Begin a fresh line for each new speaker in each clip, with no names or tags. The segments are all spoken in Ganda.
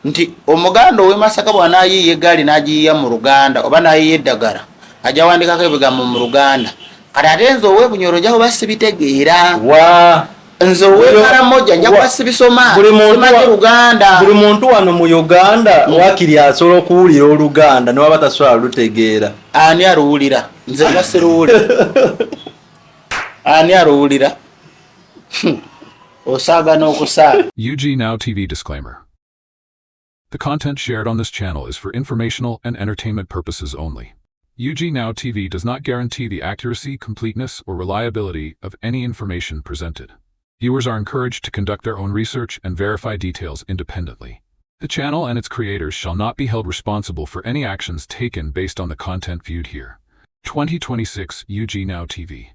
nti omuganda owe Masaka bw'anaayiiya eggaali n'agiyiiya mu Luganda oba n'ayiiya eddagala ajja wandikako ebigambo mu Luganda kati ate nze owe Bunyoro ojja kuba sibitegeera nze owe Karamoja nja kuba sibisoma simanyi Luganda.
Buli muntu wano mu Uganda wakiri asobola okuwulira Oluganda ne waba tasobola lutegeera.
Ani aluwulira? Nze nga siruwulira. Ani aluwulira? Osaaga n'okusaaga.
UG Now TV disclaimer. The content shared on this channel is for informational and entertainment purposes only. UG Now TV does not guarantee the accuracy, completeness, or reliability of any information presented. Viewers are encouraged to conduct their own research and verify details independently. The channel and its creators shall not be held responsible for any actions taken based on the content viewed here. 2026 UG Now TV.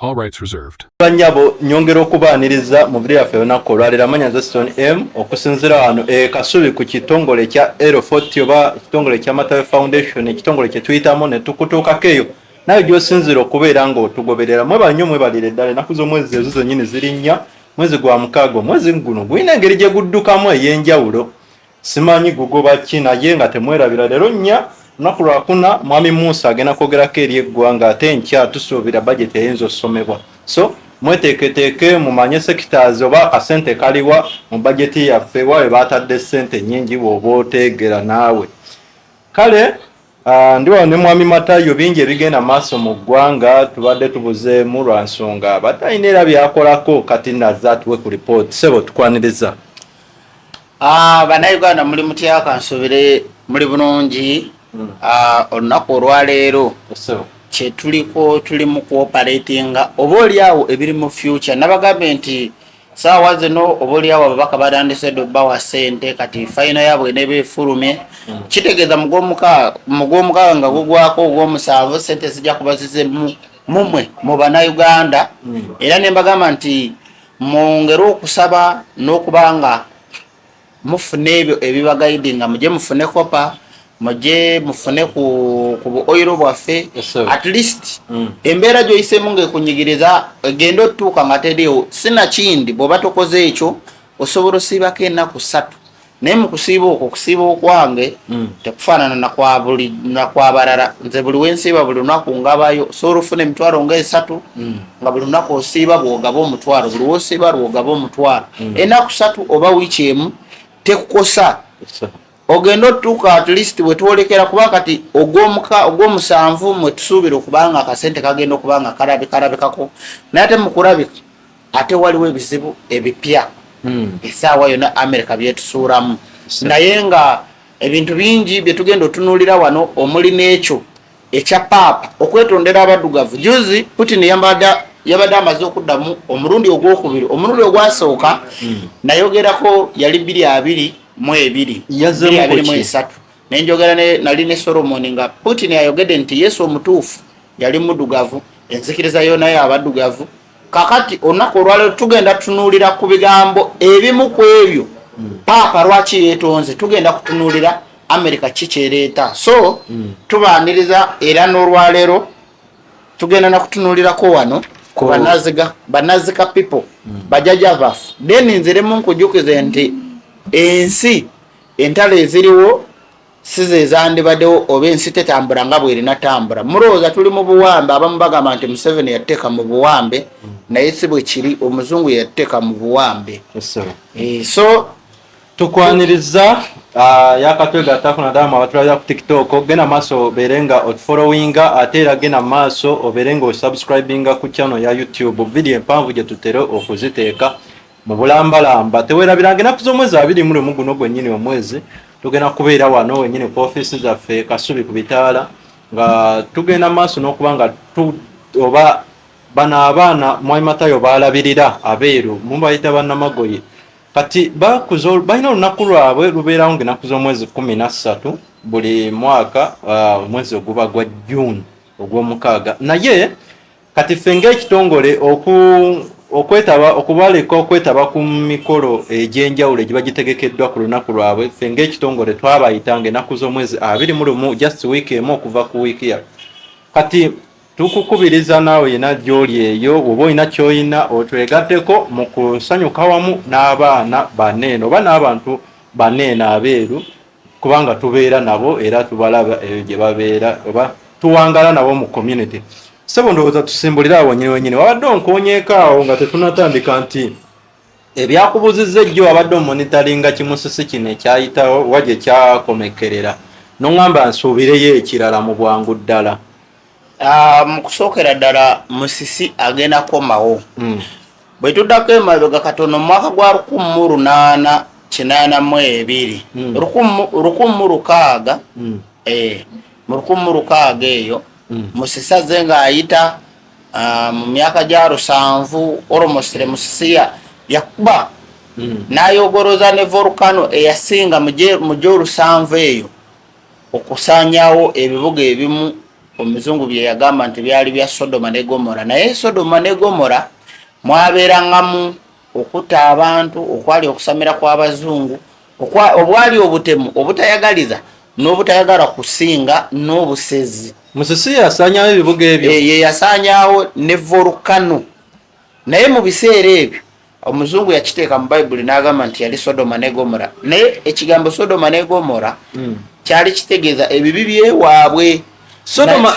All rights reserved.
Banyabo nyongera okubaaniriza mu video yaffe olunaku olwaleero amannya Stone M okusinziira wano Kasubi ku kitongole kya L40 oba kitongole kya Matawe Foundation ekitongole kye tuyitamu ne tukutuukako eyo naye gy'osinzira okubeera ng'otugoberera mwebale mwebalire ddala ennaku z'omwezi ezo zennyini ziri nnya mwezi gwa mukaaga omwezi guno gulina engeri gye guddukamu ey'enjawulo simanyi gugoba ki naye nga temwerabira leero nnya lunaku lwakuna mwami Musa agenda kwogerako eri eggwanga ate nkya tusuubira bajeti eyinza okusomebwa so mweteeketeeke mumanye sectors oba akasente kaliwa mu bajeti yaffe wawe baatadde ssente nnyingi bw'oba oteegera naawe kale ndiwo ne mwami Matayo bingi ebigenda maaso mu ggwanga tubadde tubuzeemu lwa nsonga batalina era byakolako kati nazza tuwe ku report sebo tukwaniriza.
Bannayuganda muli mutya kansobere muli bulungi. Olunaku olwaleero kyetuliko tuli mu cooperatinga oba oliawo ebiri mu future nabagambye nti saawa zino oba oliawo ababaka badandise bawa ssente kati fayino yaabwe neeba efulumye kitegeeza mugw'omukaaga nga gugwako ogw'omusanvu ssente zijja kuba zize mumwe mu bannayuganda era ne mbagamba nti mwongere okusaba n'okubanga mufune ebyo ebibagaidinga mujye mufune kopa mujye mufune ku oil bwaffe at least embeera gy'oyisemu ng'ekunyigiriza egenda otuuka nga teriiwo sinakindi bw'oba tokoze ekyo osobola osiibako ennaku 3 naye mu kusiiba okwo okusiiba okwange tekufaanana nakwabalala nze buli wensiiba buli lunaku ngabayo osobola ofuna emitwalo nga3 nga buli lunaku osiiba bw'ogaba omutwalo buli wosiiba lw'ogaba omutwalo ennaku 3 oba wiiki emu tekukosa ogenda otuuka at least bwe twolekera kuba kati ogw'omusanvu mwe tusuubira okubanga akasente kagenda okubanga kalabikako naye ate mu kulabika ate waliwo ebizibu ebipya essaawa yonna America byetusuulamu naye nga ebintu bingi bye tugenda otunuulira wano omuli n'ekyo ekya paapa okwetondera abaddugavu juzi Putin yabadde amaze okuddamu omulundi ogwokubiri omulundi ogwasooka nayogerako yali 2022 nenjogera nali ne Solomon nga Putin ayogedde nti Yesu omutuufu yali muddugavu enzikiriza yonna y'abaddugavu kakati olunaku olwaleero tugenda tunuulira ku bigambo ebimu ku ebyo paapa lwaki yeetonze tugenda kutunuulira America kikyereeta so tubaaniriza era n'olwaleero tugenda nakutunuulirako wano banazika people bajaja baffe then nziremu nkujukize nti ensi entalo eziriwo size ezandibaddewo oba ensi tetambula nga bw'erina tambula mulowooza tuli mu buwambe abamu bagamba nti Museveni yatteeka mu buwambe naye si bwe kiri omuzungu yatteeka mu buwambe so
tukwaniriza yakatwega atafuna dama abatulabira ku TikTok genda maaso obeerenga otufollowinga ate era genda maaso obeerenga osubscribinga ku channel ya YouTube video empanvu gye tutera okuziteeka mu bulambalamba teweerabiranga ennaku z'omwezi 21 guno gwennyini omwezi tugenda kubeera wano wennyini ku ofiisi zaffe Kasubi ku bitaala nga tugenda maaso n'okuba nga oba bano abaana Mwami Matayo baalabirira abeeru mubayita bannamagoye kati balina olunaku lwabwe lubeerawo ng'ennaku z'omwezi 13 buli mwaka omwezi oguba gwa June ogw'omukaaga naye kati ffe ng'ekitongole okubaleka okwetaba ku mikolo egy'enjawulo egiba gitegekeddwa ku lunaku lwabwe ffe ng'ekitongole twabayitanga ennaku z'omwezi 21 just wiiki emu okuva ku wiiki ya kati tukukubiriza naawe yena gy'oli eyo oba olina ky'olina otwegatteko mu kusanyuka wamu n'abaana banene oba n'abantu baneena abeeru kubanga tubeera nabo era tubalaba eyo gye babeera oba tuwangala nabo mu community. Sebo ndowooza tusimbulira awo nyini wenyini wabadde onkoonyeeko awo nga tetunatandika nti ebyakubuuzizza ejjo wabadde omonitaringa kimusisi kino ekyayitawo oba gye kyakomekerera noŋŋamba nsuubireyo ekirala mu bwangu ddala.
Mu kusookera ddala Musisi agenda komawo. Bwe tuddako emabega katono mu mwaka gwa 1882 1600 mu 1600 eyo Musisi azze ng'ayita mu myaka gya 7 olomosire Musisi yakuba n'ayogoroza ne volcano eyasinga mu gyo 7 eyo okusaanyawo ebibuga ebimu omuzungu bye yagamba nti byali bya Sodoma ne Gomora. Naye Sodoma ne Gomora mwabeerangamu okutta abantu, okwali okusamira kw'abazungu, obwali obutemu obutayagaliza n'obutayagala kusinga n'obusezi.
Musisi yasaanyawo ebibuga ebyo
ye yasaanyawo ne volcano. Naye mu biseera ebyo omuzungu yakiteeka mu Bayibuli n'agamba nti yali Sodoma ne Gomora. Naye ekigambo Sodoma ne Gomora kyali kitegeeza ebibi byewaabwe.
Sodoma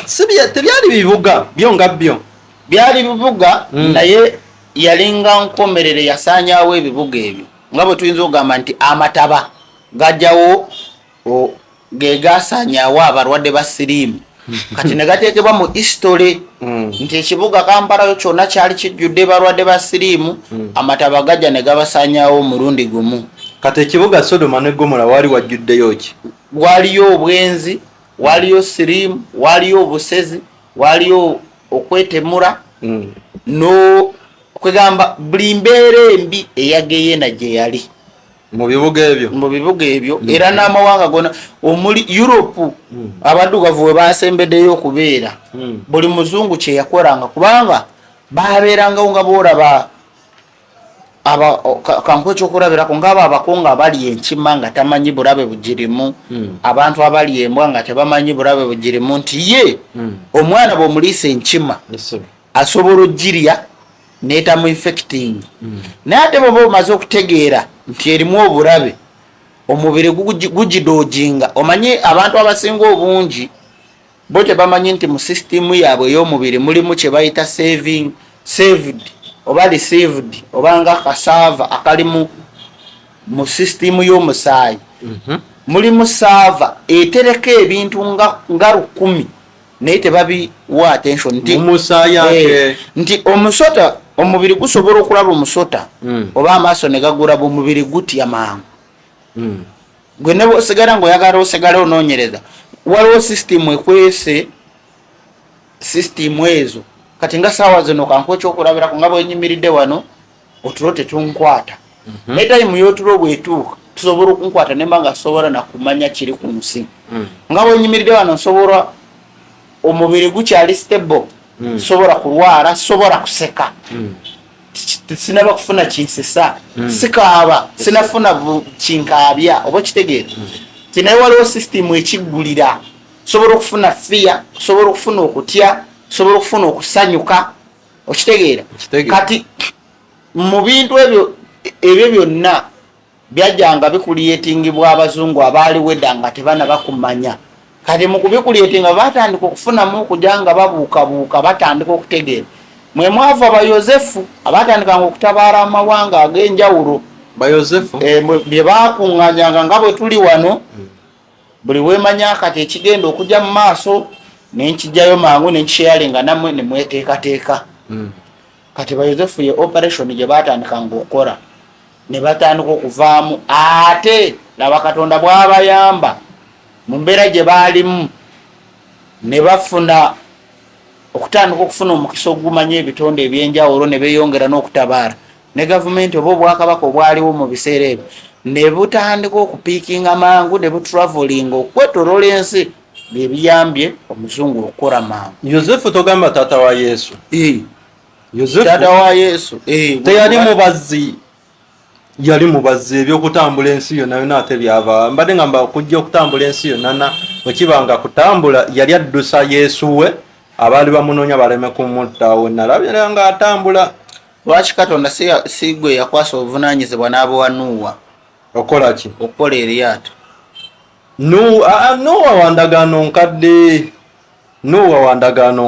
tebyali bibuga byo nga byo
byali bibuga naye yalinga nkomerere yasaanyawo ebibuga ebyo nga bwe tuyinza okugamba nti amataba gajjawo ge gasaanyaawo abalwadde ba siriimu kati ne gateekebwa mu history nti ekibuga Kampala kyonna kyali kijjudde balwadde ba siriimu amataba gajja ne gabasaanyaawo omulundi gumu.
Kati ekibuga Sodoma ne Gomora wali wajjuddeyo ki?
Waliyo obwenzi, waliyo siriimu, waliyo obusezi, waliyo okwetemura no kwegamba buli mbeera embi eyageyena gye yali
mu bibuga ebyo era n'amawanga gonna omuli Europe abaddugavu we basembeddeyo okubeera
buli muzungu kye yakolanga kubanga babeerangawo nga boolaba kanko ekyokulabirako ng'abo abakungu abali enkima nga tamanyi bulabe bugirimu, abantu abali embwa nga tebamanyi bulabe bugirimu nti ye omwana bw'omuliisa enkima asobola ogirya neetamu infecting. Naye ate bw'oba omaze okutegeera nti erimu obulabe omubiri gugidoojinga. Omanye abantu abasinga obungi bo tebamanyi nti mu sisitimu yaabwe ey'omubiri mulimu kye bayita saved oba received oba nga kasaava akali mu sisitimu y'omusaayi. Mulimu saava etereka ebintu nga 10 naye tebabiwa attention nti omusota omubiri gusobola okulaba omusota oba amaaso ne gagulaba omubiri gutya mangu. Gwe ne osigala ng'oyagala osigala onoonyereza waliwo sisitimu ekwese sisitimu ezo. Kati nga saawa zino kanko ekyokulabirako nga bwenyimiridde wano otulo tetunkwata naye tayimu y'otulo bwetuuka tusobola okunkwata ne mba nga sobola nakumanya kiri ku nsi. Nga bwenyimiridde wano nsobola omubiri gukyali stable, sobola kulwala, sobola kuseka, sinaba kufuna kinsisa, sikaaba, sinafuna kinkaabya oba kitegeera. Naye waliwo sisitimu ekiggulira, sobola okufuna fear, sobola okufuna okutya, sobola okufuna okusanyuka, okitegeera. Kati mu bintu ebyo byonna byajjanga bikulietingibwa abazungu abaaliwo edda nga tebanaba kumanya. Kati mu kubikuleetinga batandika okufunamu okujja nga babuukabuuka batandika okutegeera. Mwe mwava ba Yozefu abatandikanga okutabaala amawanga ag'enjawulo.
Ba Yozefu
bye baakuŋŋaanyanga nga bwe tuli wano buli weemanya kati ekigenda okujja mu maaso nenkijjayo mangu nenkisheyalinga nammwe ne mweteekateeka. Kati ba Yozefu ye operation gye baatandikanga okukola ne batandika okuvaamu ate laba Katonda bw'abayamba mu mbeera gye baalimu ne bafuna okutandika okufuna omukisa ogumanya ebitonde ebyenjawulo ne beeyongera n'okutabaala. Ne gavumenti oba obwakabaka obwaliwo mu biseera ebyo ne butandika okupiikinga mangu ne butravelinga okwetolola ensi bye biyambye omuzungu okukola mangu.
Yozefu togamba taata wa Yesu? Yozefu
taata wa Yesu
teyali mubazzi, yali mubazzi ebyokutambula ensi yonna yonna ate byava mbadde ngamba okujja okutambula ensi yonna wekibanga kutambula yali addusa Yesu we abaali bamunoonya baleme kumuttawo. Nalabira nga atambula.
Lwaki Katonda si gwe yakwasa obuvunaanyizibwa n'abawa Nuuwa?
okola ki
okukola eryato.
Nuwa wandagaano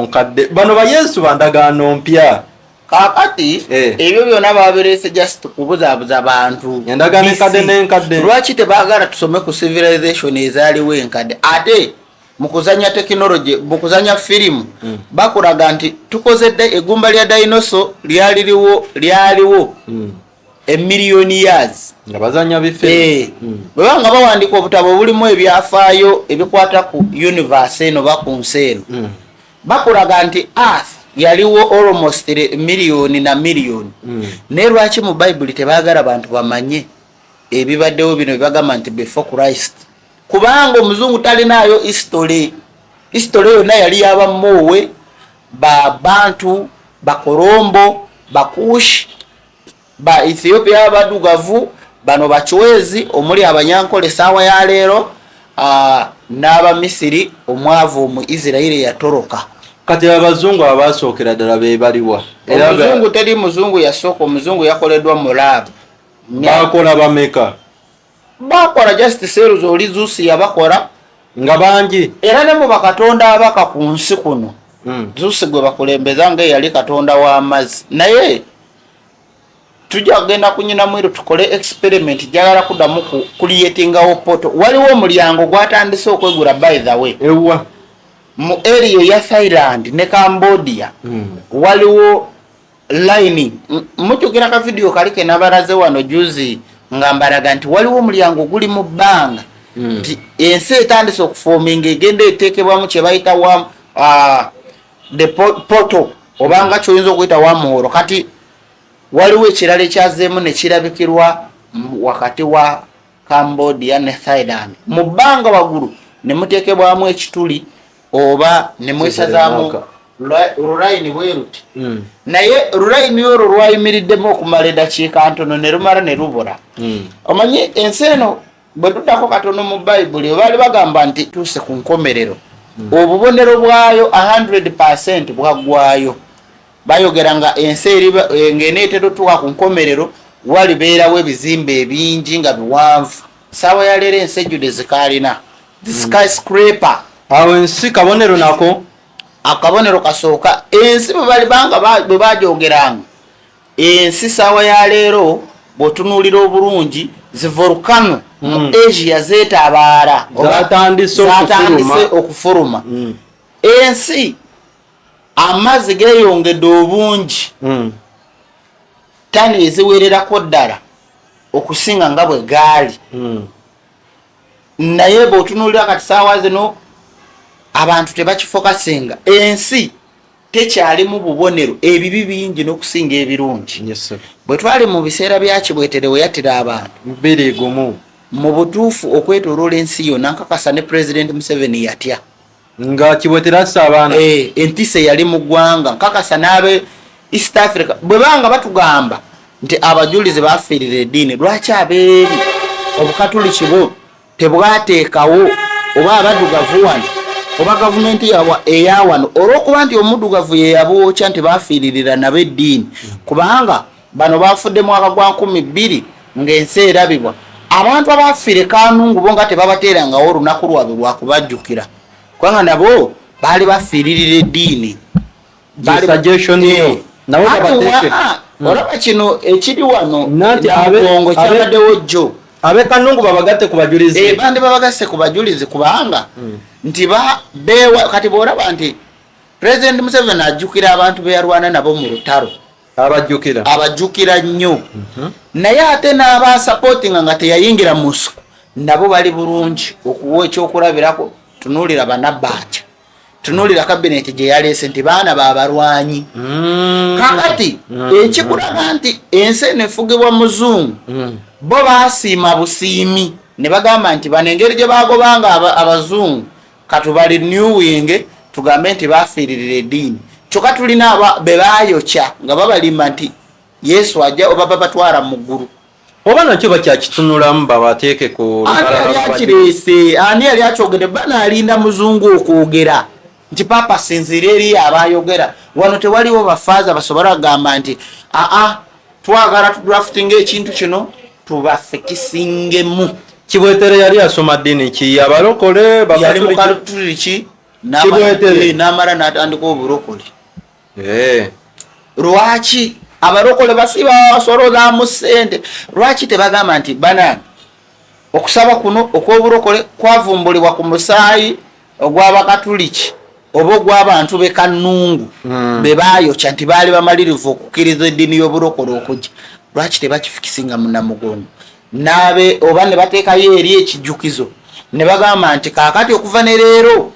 nkadde bano bayesu bandagaano mpya
Kaakati ebyo byonna babireese just kubuzaabuza bantu
endagaano enkadde n'enkadde.
Lwaki tebaagala tusome ku civilization ezaaliwo enkadde ate mu kuzanya tekinologi mu kuzanya firimu bakulaga nti tukozedde eggumba lya dinoso lyaliwo emiliyoni years
nga bazanya bife.
bwebanga bawandiika obutabo obulimu ebyafaayo ebikwata ku universe eno ba ku nsi eno bakulaga nti earth yaliwo almost miliyoni na miliyoni. Naye lwaki mu bayibuli tebaagala bantu bamanye ebibaddewo bino bebagamba nti before Christ? Kubanga omuzungu talinaayo history yonna yali yabamoowe babantu bakolombo bakush ba Ethiopia abadugavu bano bachwezi omuli abanyankole saawa ya leero n'abamisiri omwavu mu Israeli yatoroka.
Kati abazungu abasookera ddala be baliwa?
Omuzungu teri muzungu yasooka, omuzungu yakoleddwa mu lab.
Bakola bameka?
Bakola just cells oli Zusi yabakola
nga bangi
era ne mu bakatonda abaka ku nsi kuno. Zusi gwe bakulembeza nga yali katonda w'amazzi. Naye tujja kugenda kunyina mwiru tukole experiment jagala kuddamu ku creatingawo poto. Waliwo omulyango gwatandise okwegula by the way
ewa
mu area ya Thailand ne Cambodia. Waliwo line mujukira ka video kalike nabaraze wano juzi ngambaraga nti waliwo omulyango guli mu bbanga nti ensi etandise okuforminga egenda eteekebwamu kye bayita wa the poto obanga kyoyinza okuyita wamuhoro. Kati waliwo ekirala ekyazeemu ne kirabikirwa wakati wa Cambodia ne Thailand. Mu bbanga waggulu ne muteekebwamu ekituli oba ne mwesazaamu lulaini bweruti. Naye lulaini olwo lwayimiriddemu okumala eddakiika ntono ne lumala ne lubula. Omanyi ensi eno bwe tuddako katono mu bayibuli baali bagamba nti tuuse ku nkomerero obubonero bwayo 100% bwaggwayo. Bayogera nga ensi ng'eneetera otuuka ku nkomerero walibeerawo ebizimbe ebingi nga biwanvu. Saawa ya leero ensi ejjudde zikaalina skyscraper.
Awo ensi kabonero nako
akabonero kasooka ensi bwe bajoogeranga ensi saawa ya leero bw'otunuulira obulungi zivolcano mu Asia zeetabaala
zatandise
okufuluma. Ensi amazzi geeyongedde obungi tani eziwererako ddala okusinga nga bwe gaali. Naye bw'otunuulira kati saawa zino abantu tebakifokasinga. Ensi tekyalimu bubonero ebibi bingi n'okusinga ebirungi. Bwe twali mu biseera bya Kibwetere we yattira abantu
2
mu butuufu okwetooloola ensi yonna nkakasa ne President Museveni yatya
nga Kibwetere assa abaana.
Entisa yali mu ggwanga nkakasa n'abe East Africa bwe banga batugamba nti abajulizi bafiirira eddiini. Lwaki abeeri obukatuliki bwo tebwateekawo oba abaddugavu wano oba gavumenti eya wano olw'okuba nti omuddugavu ye yabookya nti bafiiririra nabo eddiini. Kubanga bano bafudde mwaka gwa 2000 ng'ensi erabibwa. Abantu abafiire Kanungu bo nga tebabateerangawo olunaku lwabwe lwakubajjukira kubanga nabo baali bafiiririra eddiini. Olaba kino ekiri wano namugongo kyabaddewo jjo
abe Kanungu babagatte ku bajulizi.
Bandi babagasse ku bajulizi kubanga nti kati bw'olaba nti President Museveni ajjukira abantu be yalwana nabo mu lutalo abajjukira nnyo. Naye ate n'abasapootinga nga teyayingira musu nabo bali bulungi okuwa ekyokulabirako. Tunuulira Banabbanja, tunuulira kabineti gye yaleese nti baana babalwanyi. Kakati ekikulaga nti ensi eno efugibwa muzungu bo baasiima busiimi ne bagamba nti bano engeri gye bagobanga abazungu katubali renewing tugambe nti bafiiririra eddiini. Kyokka tulina be baayokya nga babalimba nti Yesu ajja oba babatwala mu ggulu.
Oba nakyo bakyakitunulamu babateeke ku
lukalala. Ani yali akyogedde bana alinda muzungu okwogera nti papa sinzira eri abayogera wano tewaliwo bafaaza basobola kugamba nti twagala tudraftinga ekintu kino tubaffe kisingemu.
Kibwetere yali asoma ddiini ki? Abalokole
yali mu Katuliki n'amala n'atandika oburokole. Lwaki abalokole basiba basolozaamu ssente? Lwaki tebagamba nti banange okusaba kuno okw'oburokole kwavumbulibwa ku musaayi ogw'Abakatuliki oba ogw'abantu b'e Kannungu be baayokya nti baali bamalirivu okukkiriza eddiini y'oburokole okujja? Lwaki tebakifikisinga mu Namugongo naabe oba ne bateekayo eri ekijjukizo ne bagamba nti kaakati okuva ne leero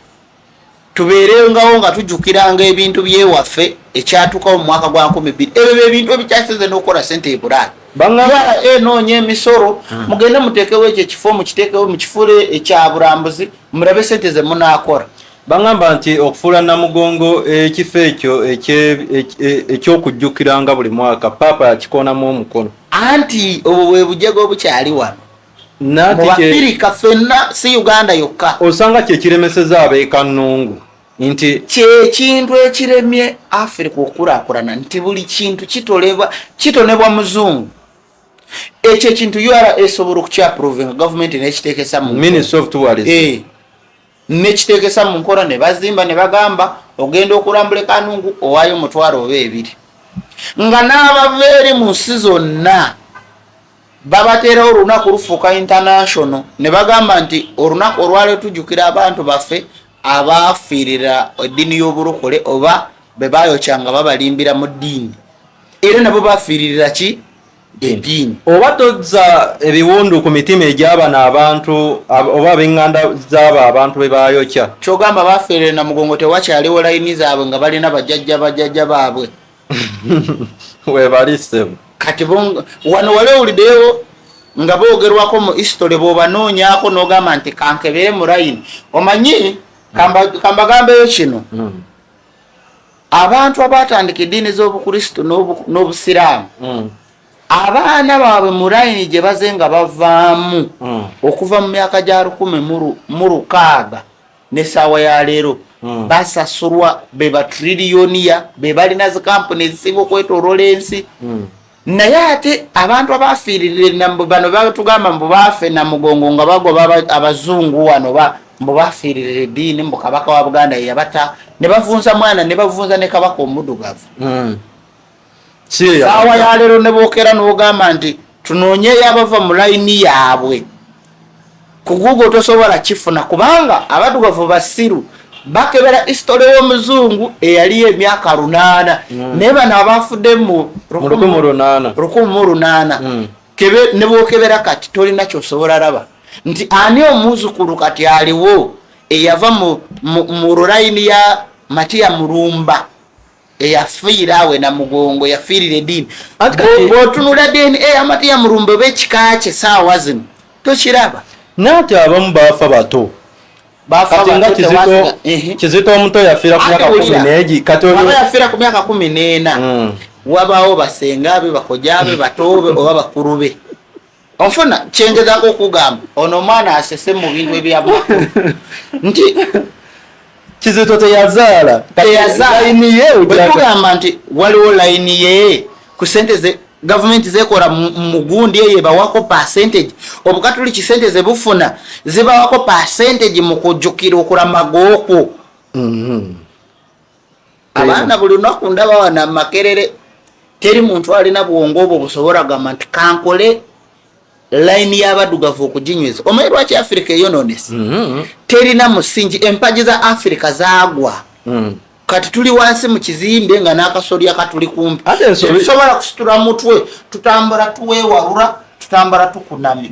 tubeerengawo nga tujjukiranga ebintu byewaffe ekyatukawo mu mwaka gwa 2000. Ebyo byebintu ebikyasize n'okukola ssente ebulaani. Enoonya emisolo mugende muteekewo ekyo ekifo mukiteekewo mukifule ekyabulambuzi mulabe ssente ze munaakola.
Bangamba nti okufuula Namugongo ekifo ekyo ekyokujjukiranga buli mwaka Papa yakikoonamu omukono. Anti
obwo bwe bujjago obukyali wano mu Afirika ffenna, si Uganda yokka.
Osanga kyekiremeseza ab'e Kannungu nti
kyekintu ekiremye Afirika okulaakulana nti buli kintu kitonebwa muzungu. Ekyo ekintu URA esobola okukyaprovinga gavumenti n'ekiteekesa mu
Ministry of Tourism
nekiteekesa mu nkola ne bazimba ne bagamba ogenda okulambula Kannungu owaayo omutwalo oba 2 nga n'abava eri mu nsi zonna babateeraho olunaku lufuuka international ne bagamba nti olunaku olwaleero tujjukira abantu baffe abaafiirira eddiini y'oburokole oba be baayokyanga babalimbira mu ddiini era nabo baafiiririra ki eddiini.
Oba tozza ebiwundu ku mitima egy'abano abantu oba ab'eŋŋanda z'abo abantu be baayokya?
Kyogamba baafiirira Namugongo tewakyaliwo layini zaabwe nga balina bajjajja baabwe.
Webali ssebo.
Kati wano wali owuliddeyo nga boogerwako mu history bw'obanoonyaako n'ogamba nti kankebere mu layini. Omanyi kambagambeyo kino abantu abaatandika eddiini z'Obukrisitu n'Obusiraamu abaana baabwe mu layini gye baze nga bavaamu okuva mu myaka gya 1600 n'essaawa ya leero basasulwa be batriliyoniya be balina zi kampuni ezisinga okwetooloola ensi. Naye ate abantu abaafiiririra bano batugamba mbu baafe Namugongo nga bagoba abazungu wano mbu baafiiririra eddiini mbu kabaka wa Buganda ye yabata ne bavunza mwana ne bavunza ne kabaka omuddugavu. Saawa ya leero ne bookera n'ogamba nti tunoonyeyo abava mu layini yaabwe. Ku Google tosobola kifuna kubanga abaddugavu basiru bakebera history y'omuzungu eyaliyo emyaka 8 naye bano abafudde mu 1800 ne bookebera kati tolina kyosobola laba nti ani omuzukulu kati aliwo eyava mu layini ya Matiya Mulumba eyafiira awe Namugongo yafiirira eddiini. Bw'otunula ddiini Matiya Mulumba oba ekika kye saawa zino tokiraba.
Nati abamu baafa bato. Kati nga Kizito omuto yafiira ku myaka 14 kati
yafiira ku myaka 14 wabaawo basenga be bakoja be batoobe oba bakulu be. Onfuna kyengezaako okugamba ono omwana asese mu bintu ebyamakulu nti
Kizito teyazaala layini ye
bwetugamba nti waliwo layini ye ku ssente ze gavumenti zekola mu gundi eyo ebawako percentage. Obukatuliki ssente ze bufuna zibawako percentage mu kujjukira okulamaga okwo. Abaana buli lunaku ndaba wana Makerere teri muntu alina bwongo obwo busobola gamba nti kankole layini y'abaddugavu okuginyweza. Omanyi lwaki Afirika eyonoonese? Terina musingi, empagi za Afirika zaagwa. Kati tuli wansi mu kizimbe nga n'akasolya katuli kumpi. Tusobola kusitula mutwe tutambula tuweewalula tutambula tukunamye.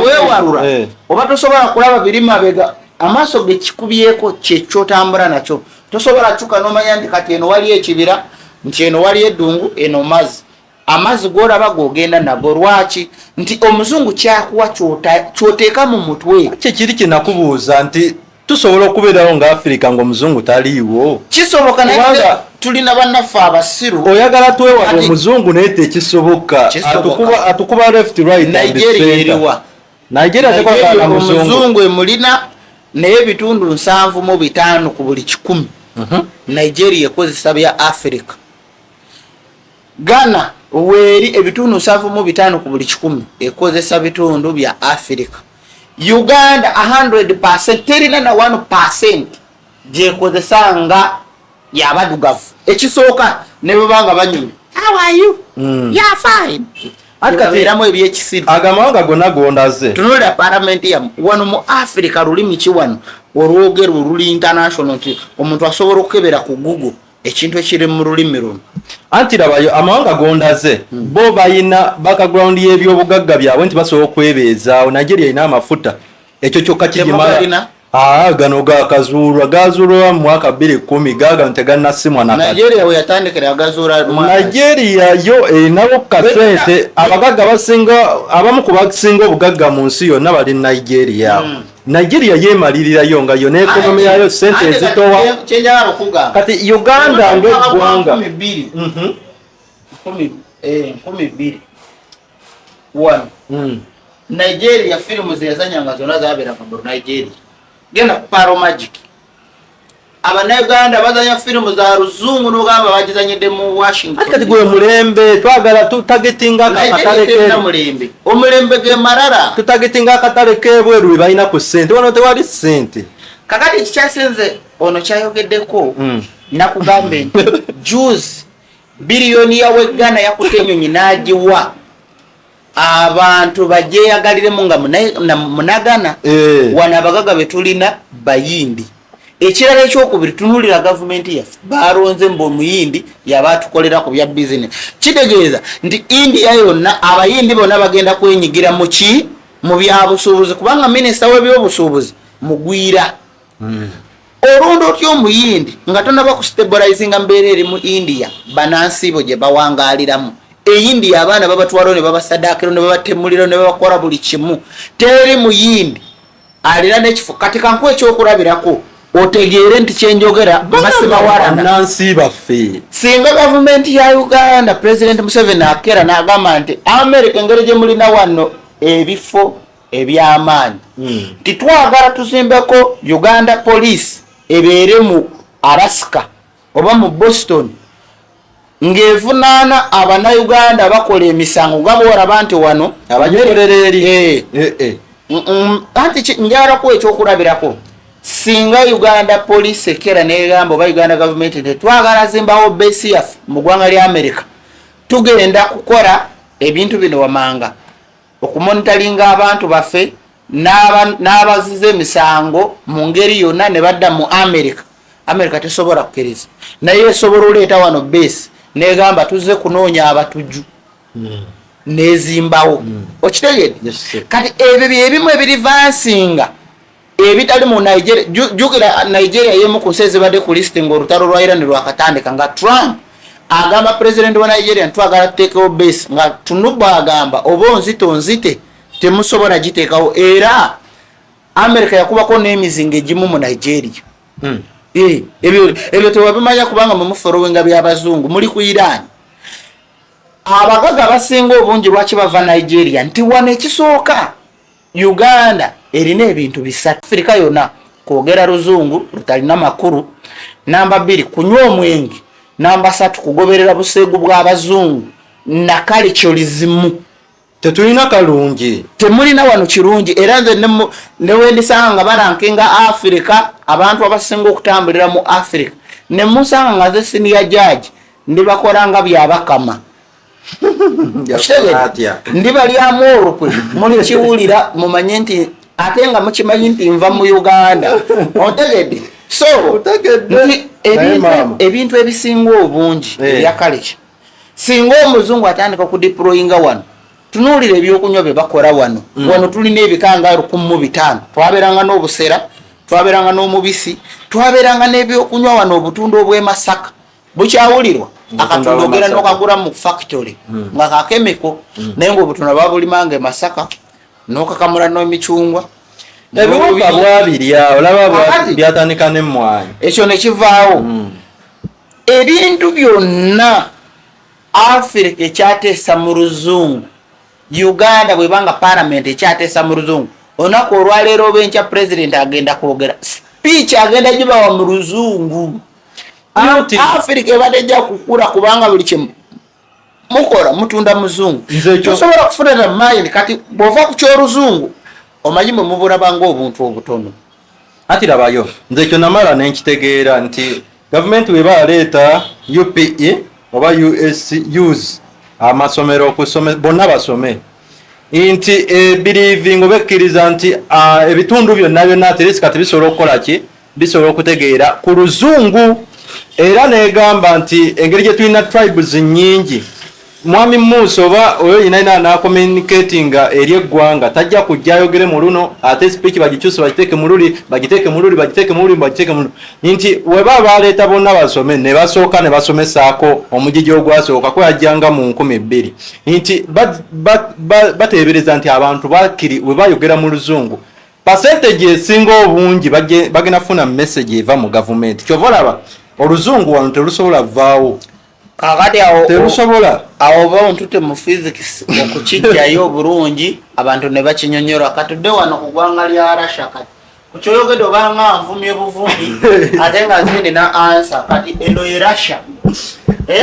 Weewalula oba tosobola kulaba biri mabega amaaso ge kikubyeko kyotambula nakyo. Tosobola kyuka n'omanya nti kati eno wali ekibira nti eno wali eddungu eno mazzi. Amazzi g'olaba g'ogenda nago. Lwaki? Nti omuzungu kyakuwa kyoteeka mu mutwe.
Kiri kye nakubuuza nti tusobola okubeerawo nga Afirika ng'omuzungu taliiwo.
Kisoboka naye tulina bannaffe abasiru.
Oyagala twewale omuzungu naye tekisoboka. Atukuba left right.
Nigeria eriwa.
Nigeria tekwagala
omuzungu emulina naye ebitundu 7.5 ku buli 100. Nigeria ekozesa bya Afirika. Ghana weri ebitundu 7.5 ku buli 100 ekozesa bitundu bya Africa. Uganda 100% terina na 1% jekozesa nga yabadugavu. Ekisooka ne babanga banyume. How are you? Yeah, fine. Atkabiramu ebyekisiri.
Agamawanga gonna gondaze.
Tunulira parliament ya wano mu Africa lulimi ki wano olwogero luli international nti omuntu asobola okukebera ku Google ekintu ekiri mu lulimi luno.
Anti labayo amawanga gondaze bo bayina background y'ebyobugagga byabwe nti basobola okwebeezaawo. Nigeria ina amafuta ekyo kyokka kijimala. Gano gazuulwa mu mwaka 2010 gaga ntegannasimwa na
Nigeria we yatandikira gazuula
Nigeria yo erinawo kasente abagagga basinga abamu ku basinga obugagga mu nsi yonna bali Nigeria. Nigeria yemalirira yo nga yo n'ekonomi yayo sente ezitowa kati Uganda ng'eggwanga
12 Nigeria filimu zeyazanyanga zonna zabeeranga mu Nigeria. Genda ku Paro Magic. Abannayuganda bazanya filimu za ruzungu n'ogamba bagizanyidde mu Washington.
Kati gwe mulembe twagala tutagetinga akatale
ke omulembe ge marara
tutagetinga akatale kebweru balina ku sente wano tewali sente.
Kakati kikyasinze ono kyayogeddeko nakugambe nti juice biliyoni ya Ghana yakutte ennyonyi n'agiwa abantu bajeyagaliremu nga munagana wana abagaga betulina bayindi. Ekirala ekyokubiri tunulira gavumenti yaffe baronze mbo muyindi yabatukolera ku bya business. Kitegeeza nti India yonna abayindi bonna bagenda kwenyigira mu ki mu byabusuubuzi kubanga minisita w'ebyobusuubuzi mugwira. Olundo otyo omuyindi nga tonaba ku stabilizinga mbeera eri mu India banansibo gye bawangaliramu. India abaana babatwalo ne babasadakiro ne babatemuliro ne babakola buli kimu. Teri muyindi alira n'ekifo kati kanku ekyokulabirako otegeere nti kyenjogera basima warana
nansi baffe.
Singa gavumenti ya Uganda President Museveni akera n'agamba nti America engeri gye mulina wano ebifo eby'amaanyi titwagala tuzimbeko Uganda Police ebeere mu Alaska oba mu Boston ngevunaana Abannayuganda bakola emisango gabora bantu wano
abanyolereri
anti njara ko ekyokulabirako singa Uganda Police ekera negamba oba Uganda government tetwagala zimbawo base yaffe mu ggwanga lya America tugenda kukola ebintu bino wamanga okumonitalinga abantu baffe n'abazize emisango mu ngeri yonna ne badda mu America tesobola kukkiriza naye esobola oleeta wano base negamba tuze kunoonya abatujju nezimbawo okitegedde kati ebyo byebimu ebirivansinga ebitali mu Nigeria jukira Nigeria yemu kuseze bade ku listing olutalo lwa Iran lwakatandika nga Trump agamba president wa Nigeria ntwagala tuteekawo base nga Tunuba agamba oba nzite temusobola giteekawo era America yakubako n'emizinga egimu mu Nigeria. Ebyo tewabimanya kubanga mu followinga by'abazungu muli ku Iran. Abagaga basinga obungi lwaki bava Nigeria nti wane ekisooka Uganda erina ebintu bisatu. Afrika yonna kwogera ruzungu lutalina makuru. Namba 2 kunywa omwenge. Namba 3 kugoberera buseegu bw'abazungu na culturalism.
Tetulina kalungi
temulina wano kirungi era nze newendisanga barankinga Africa abantu abasinga okutambulira mu Africa ne musanga nga ze senior judge ndibakolanga byabakama ndi bali amoro kwe muli kiwulira mumanye nti ate nga mukimanyi nti nva mu Uganda otegedde so ebintu ebisinga obungi ebya culture singa omuzungu atandika okudeployinga wano tunulire ebyokunywa bye bakola wano wano tulina ebikanga 15 twaberanga n'obusera twaberanga n'omubisi twaberanga n'ebyokunywa wano obutundu obw'emasaka bukyawulirwa akatulogera n'okagura mu factory nga kakemiko naye ng'obutunda babulimanga emasaka n'okakamula n'emicungwa
ebiwuka bwabirya olaba byatandika n'emmwanyi
ekyo ne kivaawo ebintu byonna Africa ekyateesa mu luzungu Uganda bwebanga parliament ekyateesa mu luzungu onako olwaleero obenkya president agenda kwogera speech agenda gibawa mu luzungu Africa ebadde ejja kukula kubanga buli kimu mukola mutunda muzungu tosobola kufunira mind kati bwova ku ky'oluzungu omanyi mwe mubulabanga obuntu obutono.
Ati labayo nze ekyo namala nenkitegeera nti gavumenti weba aleeta UPE oba USUs amasomero okusome bonna basome nti believing obekkiriza nti ebitundu byonna atirisi kati bisobola okukola ki bisobola okutegeera ku luzungu era negamba nti engeri gye tulina tribes nnyingi mwami Musa oba oyo yinaina nakommunicating eri eggwanga tajja kujja ayogere mu luno ate speech bagikyuse bagiteeke mu luli bagiteeke mu luli nti weba baleeta bonna basome ne basooka ne basomesaako omugigi ogwasooka kweyajjanga mu 2000 nti bateebereza nti abantu bakiri we bayogera mu luzungu percentage esinga obungi bagenda funa message eva mu gavumenti kyova olaba oluzungu wano terusobola vaawo
kakati awo
terusobola
awo bawuntute mu physics okukijjayo obulungi abantu ne bakinyonyola katudde wano ku ggwanga lya Russia kati kukyoyogedde obanga nvumye buvumbi ate nga zindi na answer kati eno ye Russia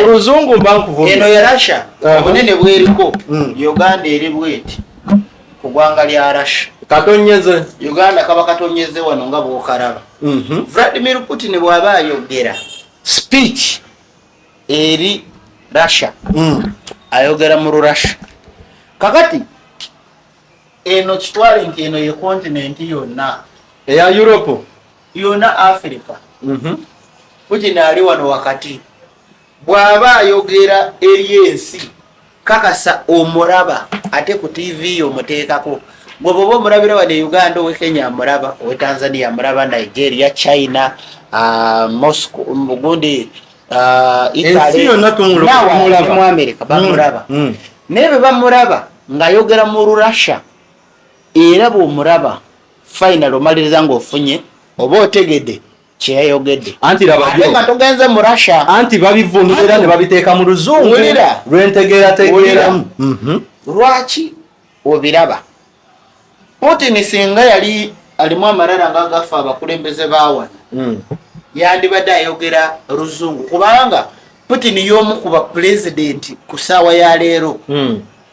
oluzungu mba nkuvumye
eno ye Russia obunene bweriko Uganda eri bweti ku ggwanga lya Russia
katonyeze
Uganda kaba katonyeze wano nga bwokalaba Vladimir Putin bw'aba ayogera speech eri Russia ayogera mu Russia kakati eno kitwale nti eno ye continent yonna
eya Europe
yonna Africa Putin ali wano wakati bw'aba ayogera eri ensi kakasa omuraba ate ku TV omuteekako gwe bwoba omulabira wadde Uganda owe Kenya amulaba owe Tanzania amulaba Nigeria China Moscow gundi Italy mu America bamulaba naye bwe bamulaba ng'ayogera mu Russia era bw'omulaba final omaliriza ng'ofunye oba otegedde kyeyayogedde
anti
ate nga togenze mu Russia
anti babivunira ne babiteeka mu luzungu lwentegeerategeeramu
lwaki obiraba Putin singa yali alimu amalala nga gafa abakulembeze bawana yandibadde ayogera luzungu kubanga Putin y'omu ku ba president ku ssaawa ya leero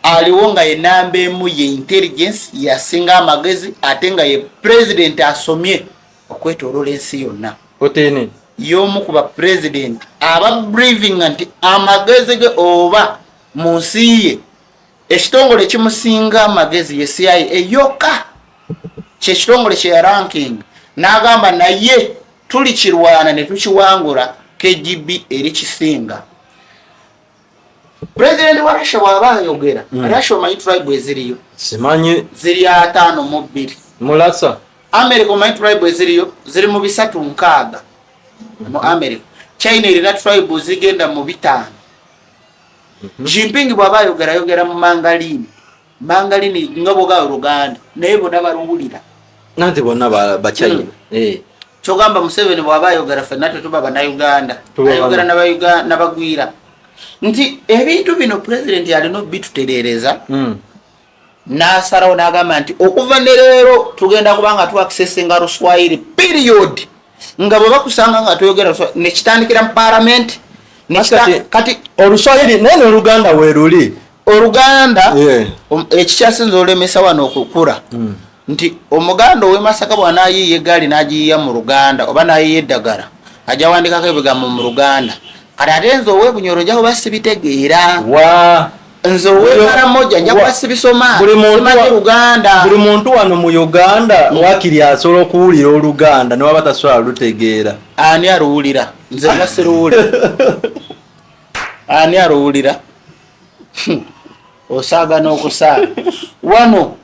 aliwo nga ye namba emu ye intelligence yasinga amagezi ate nga ye president asomye okwetooloola ensi yonna
Putin
y'omu ku ba president aba briefing nti amagezi ge oba mu nsi ye ekitongole ekimusinga amagezi ye CIA eyokka kyekitongole kye ya ranking n'agamba naye tuli kirwana ne tukiwangula KGB eri kisinga president wa Russia waba ayogera Russia omanyi tribe eziriyo
simanyi
ziri 52
mulasa
America omanyi tribe eziriyo ziri mu 360 mu America China erina tribe zigenda mu 5 Jinping bwaba ayogera mu Mangalini nga bwoga Uganda naye bonna baluwulira
nanti bonna bachina
kyogamba Museveni bwaba ayogera ffenna tetuba bannayuganda ayogera n'abagwira nti ebintu bino president alina bitutereereza n'asalawo n'agamba nti okuva ne leero tugenda kubanga tuaccessinga Luswahili period nga bwe bakusanga nga tuyogera nekitandikira mu parliament kati
Oluswahili naye n'Oluganda weeruli
Oluganda ekikyasinza olemesa wano okukula nti omuganda ow'e Masaka bw'anaayiiya eggaali n'agiyiiya mu Luganda oba n'ayiiya eddagala ajja wandikako ebigambo mu Luganda kati ate nze ow'Ebunyoro nja kuba sibitegeera nze ow'Ekaramoja nja kuba sibisoma simanyi Luganda
buli muntu wano mu Uganda wakiri asobola okuwulira Oluganda ne waba tasobola lutegeera
ani aluwulira nze nga siruwulira ani aluwulira osaaga n'okusaaga wano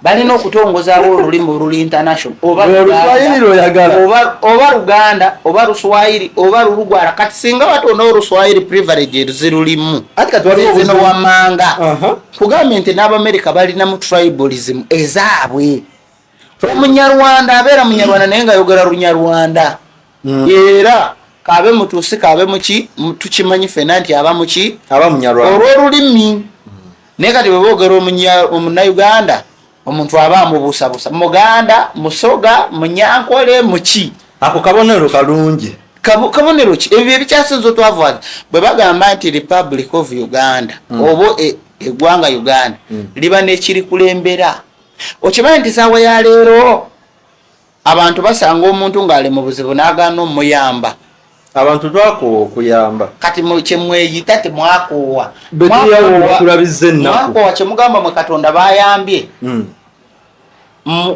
balina okutongozaawo olulimi oluli international oba Luganda oba Luswahili oba Lulugwala kati singa batonda Oluswahili privilege zirulimu zino wamanga kugambye nti n'Abamerika balina mu tribalism ezaabwe Omunyarwanda abeera Munyarwanda naye ng'ayogera Lunyarwanda era kabe mutuusi kabe muki tukimanyi ffenna nti aba muki
aba Munyarwanda
olw'olulimi naye kati bwe boogera Omunnayuganda omuntu aba amubuusabuusa Muganda Musoga Munyankole muki
ako kabonero kalungi
kabonero ki ebyo ebikyasinze otwavuwaza bwe bagamba nti Republic of Uganda oba eggwanga Uganda liba nekiri kulembera okimanyi nti saawa ya leero abantu basanga omuntu ng'ali mu buzibu n'agaana omuyamba
abantu twakoowa okuyamba
kati kyemweyita temwakoowa
tulabize ennaku
mwakoowa kyemugamba mwe Katonda bayambye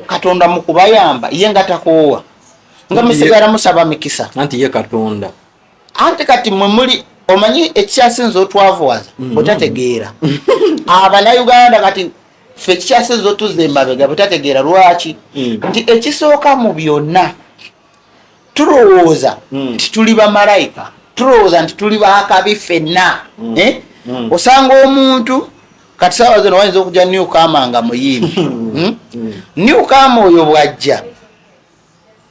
Katonda mu kubayamba ye nga takoowa nga musigala musaba mikisa
anti ye Katonda
anti kati mwe muli omanyi ekyasinze otwavuwaza butategeera Abanayuganda kati ffe ekyasinze otuze emabega butategeera lwaki nti ekisooka mu byonna tulowooza nti tuli bamalayika tulowooza nti tuli bakabi ffenna osanga omuntu kati saawa zino wayinza okujja Newcama nga muyimbi Newcama oyo bwajja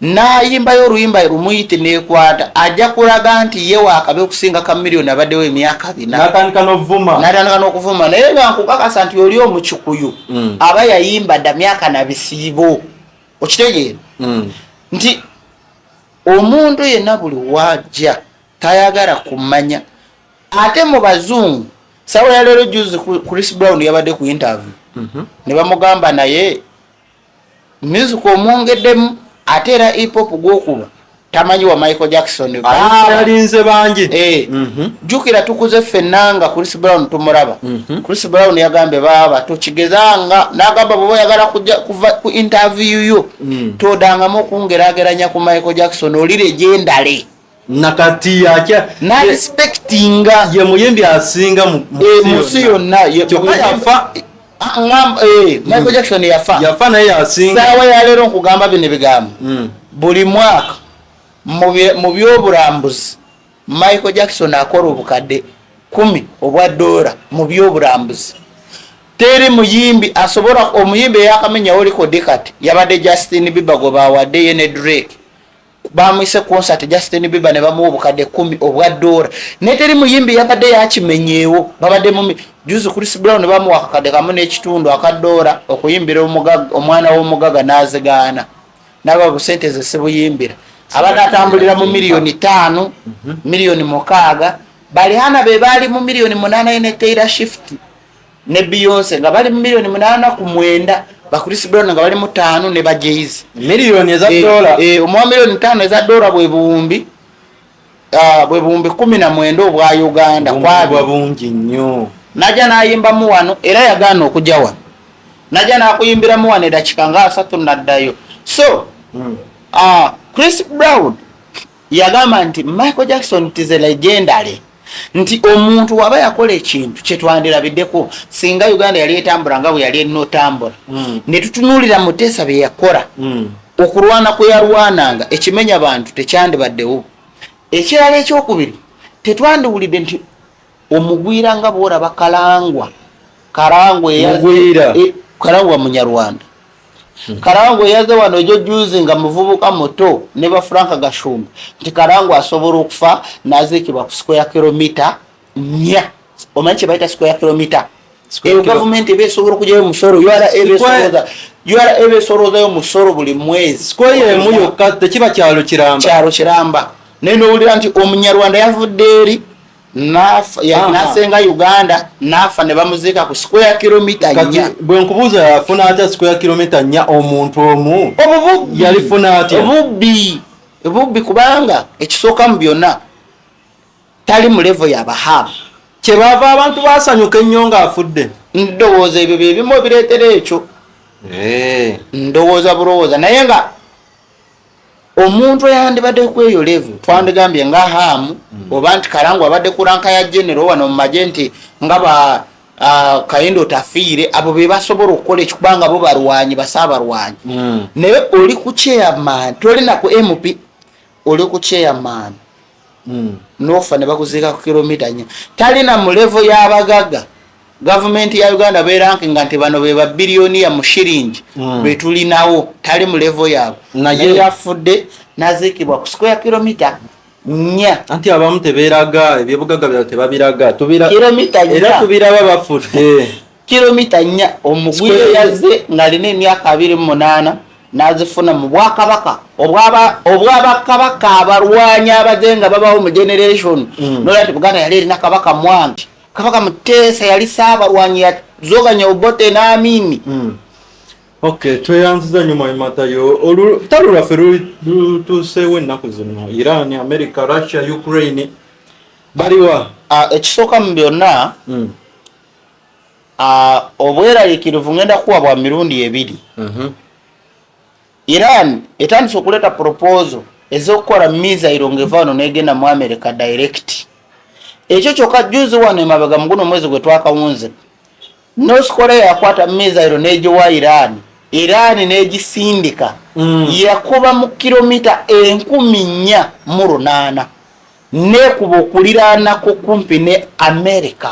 n'ayimbayo oluyimba lumuyite neekwata ajja kulaga nti ye waakabe okusinga ka miliyoni abaddewo emyaka 4 n'atandika n'okuvuma naye nga nkukakasa nti oli omukikuyu aba yayimba dda myaka na bisiibo okitegeera nti omuntu yenna buli wajja tayagala kumanya ate mu bazungu saawa ya leero juzi Chris Brown yabadde ku interview ne bamugamba naye music omwongeddemu ate era hip hop gwokuba tamanyi wa Michael Jackson
yalinze bangi
jukira tukuze ffenna nga Chris Brown tumulaba Chris Brown yagambye baba tukigezanga n'agamba bwe yagala kuva ku interview yo todangamu okungerageranya ku Michael Jackson oli legendary
nakati yakya
na respectinga
ye muyimbi asinga
musi yonna
yafa
Michael Jackson yafa
naye asinga
saawa ya leero nkugamba bino bigambo buli mwaka mu byobulambuzi Michael Jackson akola obukadde 10 obwa dola mu byobulambuzi teri muyimbi asobola omuyimbi yakamenya oliko dekati yabadde Justin Bieber go bawadde ye ne Drake bamwise concert Justin Bieber ne bamuwa obukadde 10 obwa dola ne teri muyimbi yabadde yakimenyeewo babadde mu juzi Chris Brown bamuwa akakadde kamu n'ekitundu akadola okuyimbira omwana w'omugaga n'azigaana n'aba busente ze sibuyimbira abadde atambulira mu miliyoni 5 miliyoni 6 bali hana be bali mu miliyoni 8 ne Taylor Swift ne Beyonce nga bali mu miliyoni 8 ku 9 ba Chris Brown nga bali mu 5 ne ba Jay-Z
miliyoni za dola
omwa miliyoni 5 za dola bwe buumbi 19 obwa Uganda
kwa bungi nnyo
najja n'ayimbamu wano era yagaana okujja wano najja n'akuyimbiramu wano edakika nga 3 naddayo so Chris Brown yagamba nti Michael Jackson is a legendary nti omuntu waba yakola ekintu kyetwandirabiddeko singa Uganda yali etambula nga bwe yali enotambula ne tutunuulira Mutesa bye yakola okulwana kwe yalwananga ekimenya abantu tekyandibaddewo ekirala ekyokubiri tetwandiwulidde nti omugwira nga bw'olaba Karangwa Munyarwanda Karangwa yaze wano ejo juzi nga muvubuka moto ne ba Frank Gashumba nti Karangwa asobola okufa nazikibwa ku square kilometer 4 omanyi baita square kilometer government ebesobola okujayo musoro yara ebesoroza yo musoro buli mwezi
square emu yokka tekiba kyalo kiramba
neno ulira nti Omunyarwanda yavudde eri nasenga Uganda nafa ne bamuzika ku square kilometer 4
bwe nkubuza yafuna ata square kilometer 4 omuntu omu yalifuna ati
obubbi kubanga ekisooka mu byonna tali mu level y'abahamu
kyebava abantu basanyuka ennyo ng'afudde
ndowooza ebyo bye bimu ebireetera ekyo ndowooza bulowooza naye nga omuntu yandibadde kweyo level twandigambye nga hamu oba nti Karangwa abadde ku ranka ya general wano mu magye nti nga ba Kayindo tafiire abo be basobola okukola ekikubanga bo balwanyi basaabalwanyi naye oli ku chairman toli na ku MP oli ku chairman nofa ne bakuziika ku kilomita 4 talina mu level y'abagagga government ya Uganda berankinga nti bano be ba biliyoni ya mushiringi betulinawo tali mu level yabo naye yafudde nazikibwa ku square kilometer 4
anti abamu tebeeraga ebyobugagga bya tebabiraga
kilometer 4
era tubiraba bafudde
kilometer 4 omugwire yaze ngalina emyaka 28 nazifuna mu bwakabaka obwabakabaka abalwanya abazenga babawo mu generation nolati Buganda yali erina kabaka Mwangi kabaka Muteesa yali saabalwanyi yazoganya obote n'amini.
Okay, tweyanziza nyuma imatayo olutalo lwaffe lutuuseewo ennaku zino Iran, America, Russia, Ukraine baliwa
ekisooka mu byonna obweraliikirivu ngenda kuwa bwa mirundi ebiri. Iran etandise okuleeta proposal ez'okukola missile ng'evaano n'egenda mu America direct. Ekyo kyokka juzi wano emabega muguno mwezi gwe twakawunze North Korea yakwata missile n'egiwa Iran n'egisindika yakuba mu kilomita 4,400 nekuba okuliraanako kumpi ne America.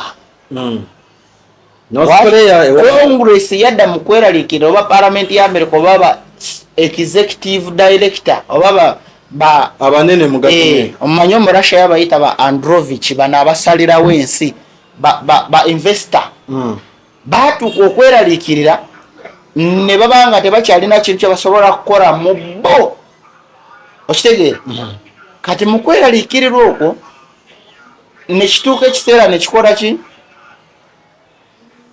North Korea
Congress yadda mu kweraliikirira oba Parliament ya America oba executive director oba
abanene mu gatumye
omanyi mu Russia yabayita ba Androvich bana abasalirawo ensi ba investor batuuka okweraliikirira ne babanga tebakyalina kintu kye basobola kukola mu bo okitegeera kati mu kweraliikirirwa okwo nekituuka ekiseera nekikola ki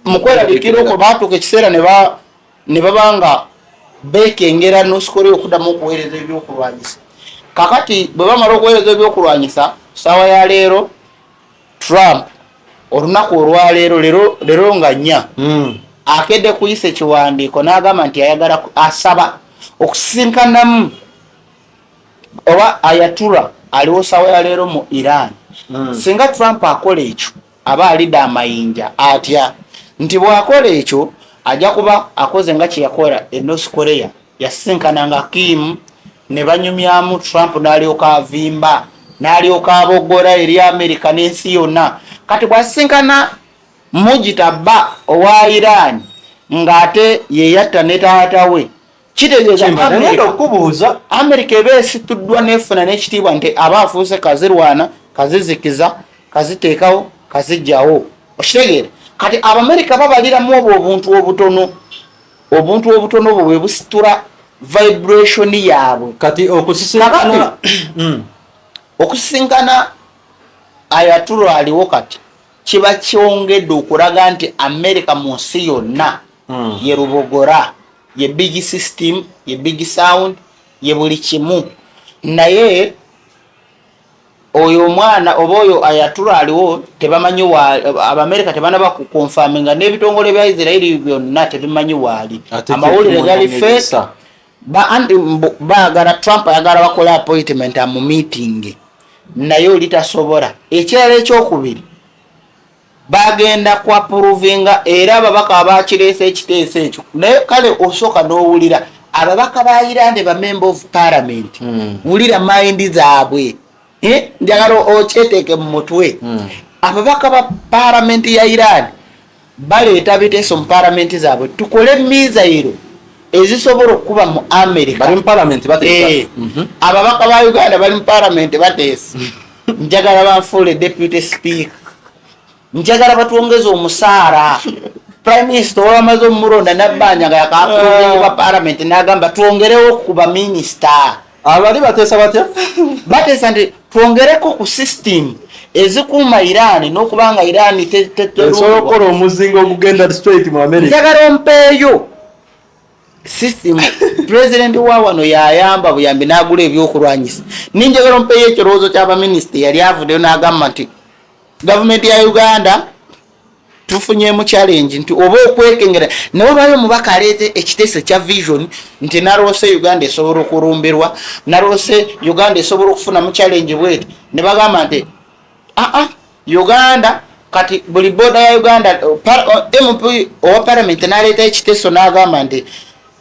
mu kweraliikirira okwo batuuka ekiseera ne babanga bekengera North Korea okuddamu okuweereza ebyokulwanyisa. Kakati bwe bamala okuweereza ebyokulwanyisa saawa ya leero Trump olunaku olwaleero leero nga 4 akedde kuyisa ekiwandiiko n'agamba nti ayagala asaba okusisinkanamu oba Ayatollah aliwo saawa ya leero mu Iran. Singa Trump akola ekyo aba alidde amayinja atya nti bw'akola ekyo ajja kuba akoze nga kye yakola North Korea yasinkananga Kim ne banyumyamu Trump n'alyoka avimba n'alyoka aboggora eri America n'ensi yonna. Kati bw'asinkana Mujitaba owa Iran ng'ate yeyatta ne taata we kitegeeza
okubuuza
America eba esituddwa n'efuna n'ekitiibwa nti aba afuuse kazirwana kazizikiza kaziteekawo kazijjawo okitegeera. Kati Abamerika babaliramu obuntu obutono obwo bwe busitula vibration yaabwe.
Kati
okusisinkana Ayatollah aliwo kati kiba kyongedde okulaga nti America mu nsi yonna ye rubogora ye big system ye big sound ye buli kimu. Naye oyo omwana oba oyo Ayatollah aliwo tebamanyi Abamerika tebanaba kukonfaminga n'ebitongole bya Israeli byonna tebimanyi waali. Amawulire gali fake baagala Trump ayagala bakola appointment mu meeting naye olitasobola. Ekirala ekyokubiri bagenda kwa provinga era ababaka abakireese ekiteeso ekyo naye kale osooka n'owulira ababaka ba Iran ba member of parliament wulira mind zaabwe njagala okyeteeke mu mutwe. Ababaka ba parliament ya Iran baleeta biteeso mu parliament zaabwe tukole missile ezisobola okuba mu America
bali mu parliament bateesa.
Ababaka ba Uganda bali mu parliament bateesa. Njagala banfuule deputy speaker, njagala batwongeza omusaara. Prime Minister wamaze omulonda nabbanja nga yakaapulwa parliament n'agamba twongerewo ku ba minister.
Abali bateesa batya?
Bateesa nti twongereko ku system ezikuuma Iran n'okubanga Iran
esobola okukola omuzingo ogugenda straight mu America.
Njagala ompeeyo system president wa wano yayamba buyambi n'agula ebyokulwanyisa. Ninjagala ompeeyo ekirowoozo ky'abaminisita yali avuddeyo n'agamba nti gavumenti ya Uganda tufunyeemu challenge nti oba okwekengera nawe bayo mubaka aleete ekiteeso kya vision nti naloose Uganda esobola okulumbirwa naloose Uganda esobola okufuna mu challenge bweti ne bagamba nti Uganda kati buli boda ya Uganda MP owa parliament n'aleeta ekiteeso n'agamba nti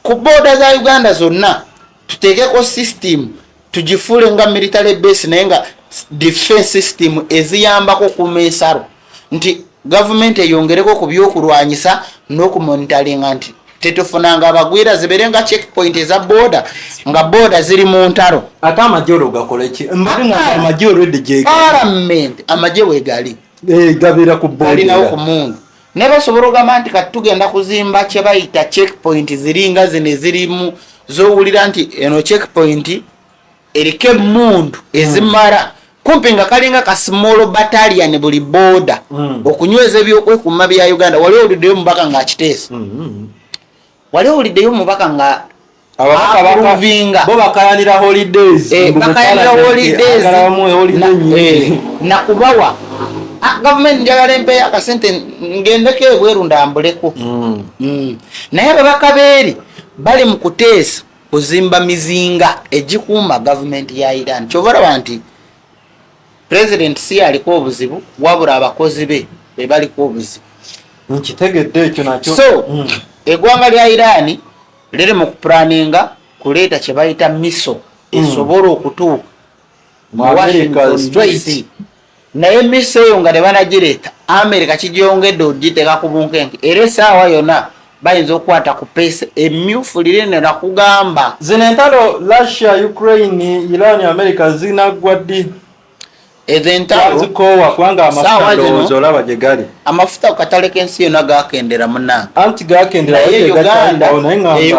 ku boda za Uganda zonna tuteekeko system tugifuule nga military base naye nga defense system eziyambako ku meesaro nti government eyongereko ku byokulwanyisa n'okumonitoringa nti tetufunanga abagwira zibeere nga checkpoint eza boda nga boda ziri mu ntalo.
Ate amagye olwo gakola ki? Mbali nga amagye olwedde gye
parliament amagye weegali
gabira ku boda
alinawo ku mundu ne basobola ogamba nti kati tugenda kuzimba kye bayita checkpoint ziringa zino ezirimu zowulira nti eno checkpoint eriko emundu ezimala kumpi nga kalinga ka small battalion buli border okunyweza ebyokwekuuma bya Uganda. Wali owuliddeyo mubaka ng'akiteesa wali owuliddeyo mubaka nga
ababaka bo bakayanira holidays
nakubawa government njagala empeeyo akasente ngendeko ebweru ndambuleko. Naye ababaka beeri bali mu kuteesa kuzimba mizinga egikuuma gavumenti ya Iran. Kyova olaba nti president si aliko obuzibu wabula abakozi be baliko obuzibu.
Nkitegedde ekyo nakyo.
So eggwanga lya Iran liri mu kupulaninga kuleeta kye bayita miso esobola okutuuka mu Washington DC. Naye miso eyo nga ne banagireeta America kigyongedde ogiteeka ku bunkenke era essaawa yonna bayinza okukwata ku peesa emmyufu lirine nakugamba.
Zino entalo Russia, Ukraine, Iran, America zinaggwa ddi?
Ezo entalo
zikoowa kubanga amafuta ndowooza olaba gye gali.
Amafuta ku katale k'ensi yonna gakendera munange.
Anti gakendera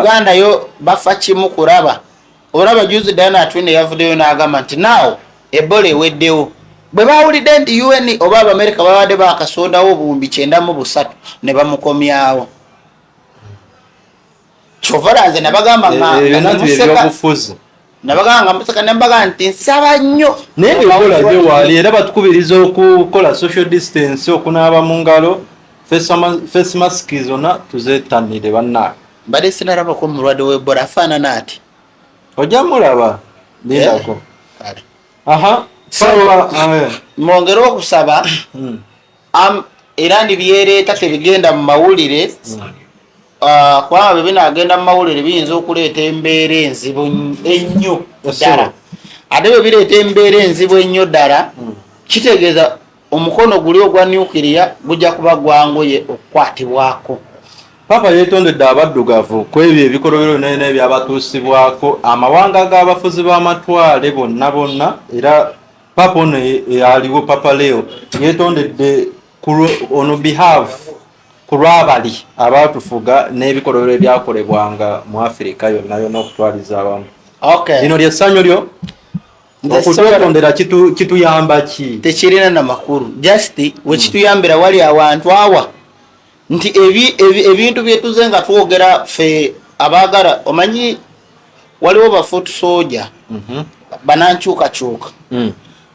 Uganda yo bafa kimu kulaba. Olaba juzi Diana Twine yavuddeyo n'agamba nti naawo Ebola eweddewo. Bwe bawulidde nti UN oba Abamerika babadde bakasondawo obuwumbi 93 ne bamukomyawo. Chovaranze nabagamba museka nembaga nti nsaba nnyo
naye Ebola gye wali era batukubiriza okukola social distance okunaaba mu ngalo face mask zonna tuzeetanire bannange.
Mbadde sinalabako mulwadde w'Ebola afaanana ati
ojja mulaba lindako.
Mwongere okusaba era byereeta tebigenda mu mawulire kubanga bwe binaagenda mu mawulire biyinza okuleeta embeera enzibu ennyo ddala. Ate bwe bireeta embeera enzibu ennyo ddala kitegeeza omukono guli ogwa nuclear gujja kuba gwanguye okukwatibwako.
Papa yeetondedde abaddugavu ku ebyo ebikolobero binene byabatuusibwako amawanga g'abafuzi b'amatwale bonna era Papa ono aliwo Papa Leo yeetondedde on behalf ku lw'abali abaatufuga n'ebikolobero ebyakolebwanga mu Afirika yonna okutwaliza awamu. Lino lyessanyu lyo okutwetondera kituyamba ki?
Tekirina na makulu just we kituyambira wali awantu awa nti ebintu byetuze nga twogera ffe abaagala omanyi waliwo bafoot soja banankyukakyuka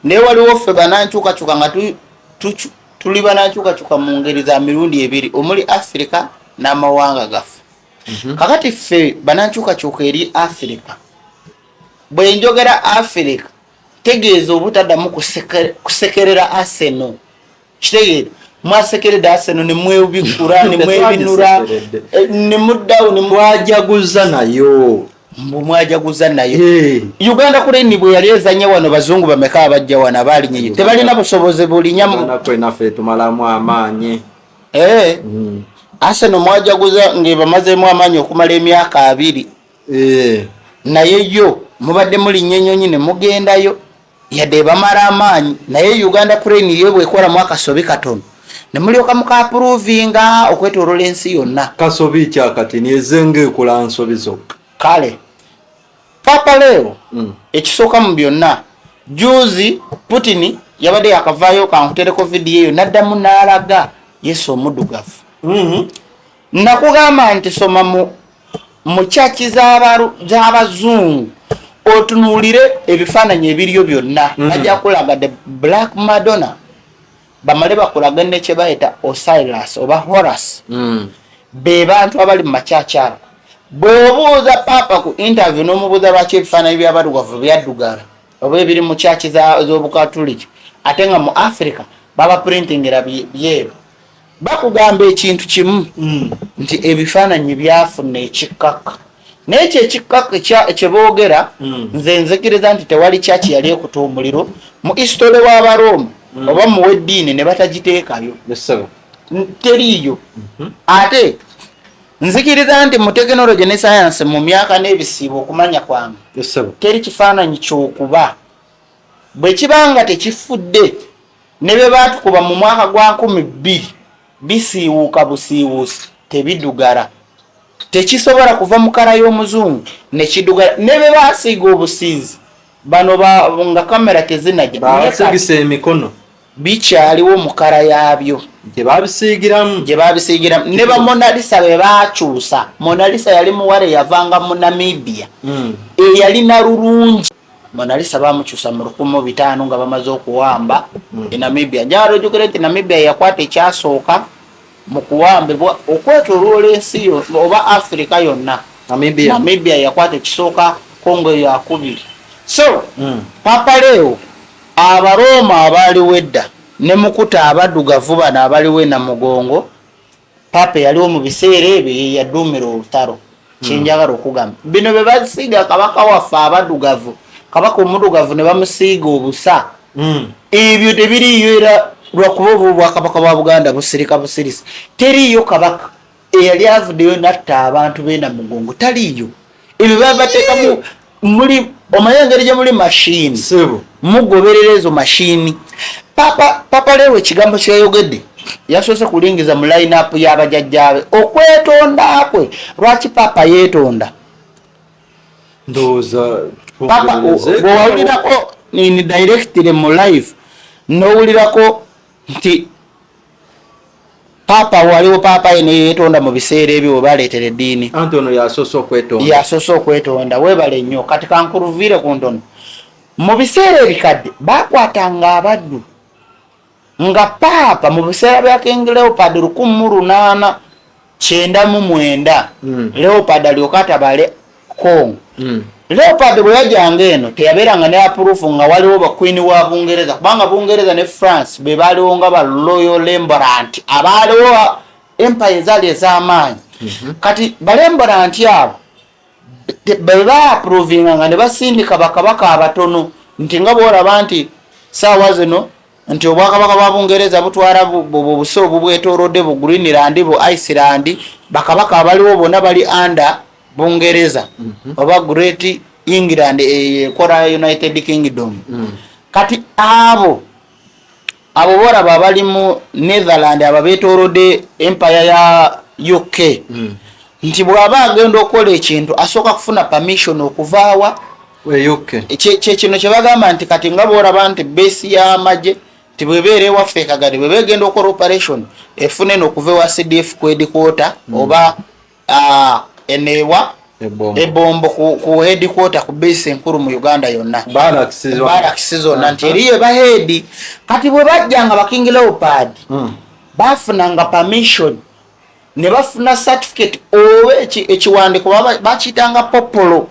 naye waliwo ffe banankyukakyuka nga tuli banankyukakyuka mu ngeri za mirundi ebiri omuli Africa n'amawanga gaffe. Kakati ffe banankyukakyuka eri Africa bwe njogera Africa tegeeza obutaddamu kusekerera Arsenal. Kitegeera mwasekeredde Arsenal ne mwebikura ne mwebinura ne muddawo ne
mwajaguza nayo.
Uganda kuleni bwe yali ezanya wano bazungu bameka abajja wano abalinye tebalina busobozi bulinya
naffe tumalamu amaanyi.
Arsenal mwajaguza ng'ebamazeemu amaanyi okumala emyaka 2 naye yo mubadde mulinnya ennyonyi ne mugendayo yadde bamala amaanyi naye Uganda kuleni yo bwekola akasobi katono ne mulyoka mukaapruvinga okwetoolola ensi yonna.
Kasobi kyakati niezenge ekola nsobi zokka.
Kale Papa Leo ekisooka mu byonna juzi Putin yabadde yakavaayo kankutereko vidiyo eyo naddamu n'alaga Yesu omuddugavu. Nakugamba nti soma mu kyaki z'abazungu otunuulire ebifaananyi ebiriyo byonna ajja kulaga the Black Madonna bamale bakulaga ne kye bayita Osiris oba Horus be bantu abali mu makyaki. Bw'obuuza Papa ku interview n'omubuuza lwaki ebifaananyi by'abaddugavu byaddugala oba ebiri mu kyaki z'obukatuliki ate nga mu Africa baba printingira byeru. Bakugamba ekintu kimu nti ebifaananyi byafuna ekikkaka naye ekyo ekikkaka kyeboogera nze nzikiriza nti tewali kyaki yali ekuta omuliro mu isitole w'Abaroma oba mu w'eddiini ne batagiteekayo teriiyo. Ate nzikiriza nti mu tekinologi ne sayansi mu myaka n'ebisiibo okumanya kwange teri kifaananyi kyokuba bwe kibanga tekifudde ne bye baatukuba mu mwaka gwa 2000 bisiiwuuka busiiwuusi tebiddugala. tekisobola kuva mu kala y'omuzungu nekiduga ne be basiiga obusiizi bano nga kamera tezinajja
basigisa emikono
bikyaliwo mu kala yaabyo
gye babisiigiramu
ne ba Mona Lisa be baakyusa. Mona Lisa yali muwale yavanga mu Namibia eyalina lulungi. Mona Lisa bamukyusa mu 1500 nga bamaze okuwamba e Namibia. Njalo ojjukira nti Namibia yakwata ekyasooka mu kuwambibwa okwetooloola ensi oba Africa yonna. Namibia yakwata ekisooka Kongo yakubiri. So Papa Leo Abaroma abaliwo edda ne mukuta abaddugavu bano abaliwo na mugongo Papa yaliwo mu biseera ebyo yaduumira olutalo. Kyenjagala okugamba bino be basiiga kabaka waffe abaddugavu, kabaka omuddugavu ne bamusiiga obusa. Ebyo tebiriyo era lwakuba obwakabaka bwa Buganda busirika busirisi. Teriyo kabaka eyali avuddeyo natta abantu be na mugongo, taliyo. Ebyo babateekamu muli omanyengeri gye muli mashini mugoberera ezo mashini. Papa Leo ekigambo kyeyogedde yasoose kulingiza mu line-up y'abajjajjaabe okwetonda kwe. Lwaki Papa yeetonda?
Ndowooza
Papa bw'owulirako ni directly mu live n'owulirako nti Papa waliwo Papa yene yeetonda mu biseera ebyo we baleetera eddiini.
Antono yasoose
okwetonda. Weebale nnyo. Kati kankuruviire ku ntono. Mu biseera ebikadde baakwatanga abaddu nga Papa mu biseera bya King Leopold 1899 Leopold alyoka atabale Kongo. Leopold bwe yajjanga eno teyabeeranga ne apurufu nga waliwo ba Queen wa Bungereza, kubanga Bungereza ne France be baaliwo nga ba Royal Rembrandt abaaliwo empire ezaali ez'amaanyi. Kati ba Rembrandt abo be baapuruvinga nga ne basindika bakabaka abatono nti nga bw'olaba nti saawa zino nti obwakabaka bwa Bungereza butwala bubuso obubwetoolodde bu Greenland bu Iceland, bakabaka abaliwo bonna bali under Bungereza oba Great England ekola United Kingdom. Kati abo boraba abali mu Netherland ababetoolodde empire ya UK nti bw'aba agenda okukola ekintu asooka kufuna permission okuvaawa kino kye bagamba nti kati nga bw'olaba nti base y'amagye nti bwebeera ewaffe Kagadi bwe begenda okukola operation efune n'okuva ewa CDF ku headquarter oba eneewa ebombo ku headquarter ku base enkulu mu Uganda yonna barracks zonna nti eriyo baheedi. Kati bwe bajjanga ba King Leopold bafunanga permission ne bafuna certificate oba ekiwandiiko bakiyitanga populo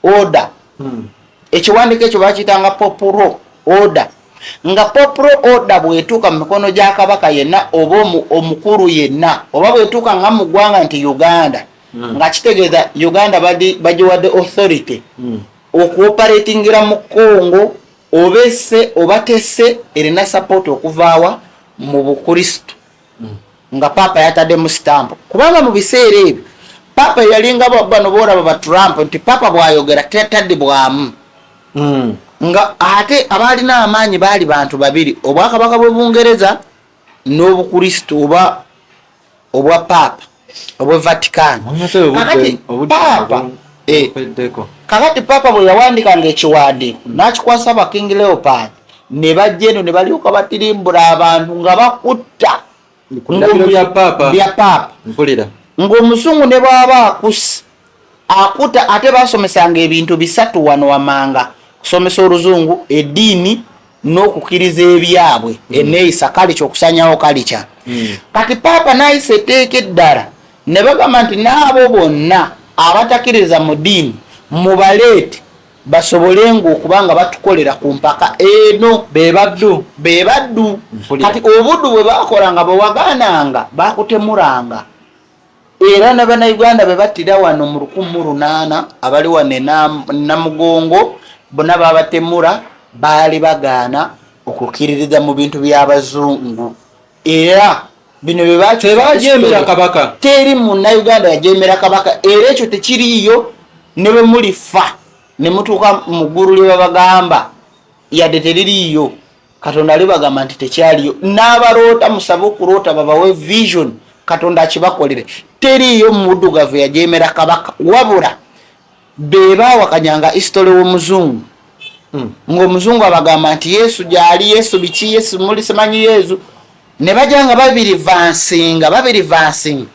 order. Ekiwandiiko ekyo bakiyitanga populo order. Nga populo order bwetuuka mu mikono gya kabaka yenna oba omukulu yenna oba bwetuuka nga mu ggwanga nti Uganda nga kitegeeza Uganda bagiwadde authority okuoperatingira mu Congo obese oba tesse erina support okuvaawa mu Bukristo nga Papa yatadde mu stamp. Kubanga mu biseera ebyo Papa yalinga bano boolaba ba Trump nti Papa bw'ayogera tetadde bwamu. Nga ate abaalina amaanyi baali bantu babiri, obwakabaka bwe Bungereza n'Obukristo oba obwa Papa obwa Vatican. Kakati Papa bwe yawandikanga ekiwandiiko n'akikwasa ba King Leopold ne bajja eno ne balyoka batirimbula abantu nga bakutta bya Papa. Ng'Omuzungu ne bw'aba akuta ate basomesanga ebintu bisatu wano Wamanga: kusomesa Oluzungu, eddiini n'okukkiriza ebyabwe enneeyisa kalica okusanyawo kalica. Kati Papa n'ayisa etteeka eddala ne bagamba nti n'abo bonna abatakkiriza mu ddiini mubaleete basobolenga okuba nga batukolera ku mpaka eno. Be baddu. Kati obuddu bwe baakolanga bwe wagaananga baakutemulanga. Era n'Abannayuganda be battira wano mu 1800 abali wane Namugongo bonna babatemula baali bagaana okukkiririza mu bintu by'Abazungu. Era bino bye bajeemera kabaka. Teri Munnayuganda yajeemera kabaka. Era ekyo tekiriiyo ne bwe mulifa ne mutuuka mu ggulu lye babagamba yadde teririiyo. Katonda alibagamba nti tekyaliyo. N'abaloota musabe okuloota babawe vision katonda akibakolere teriyo muddugavu yajemera kabaka wabula bebawakanyanga history w'omuzungu ng'omuzungu abagamba nti yesu gyali yesu biki yesu muli simanyi yesu ne bajanga babiri vansing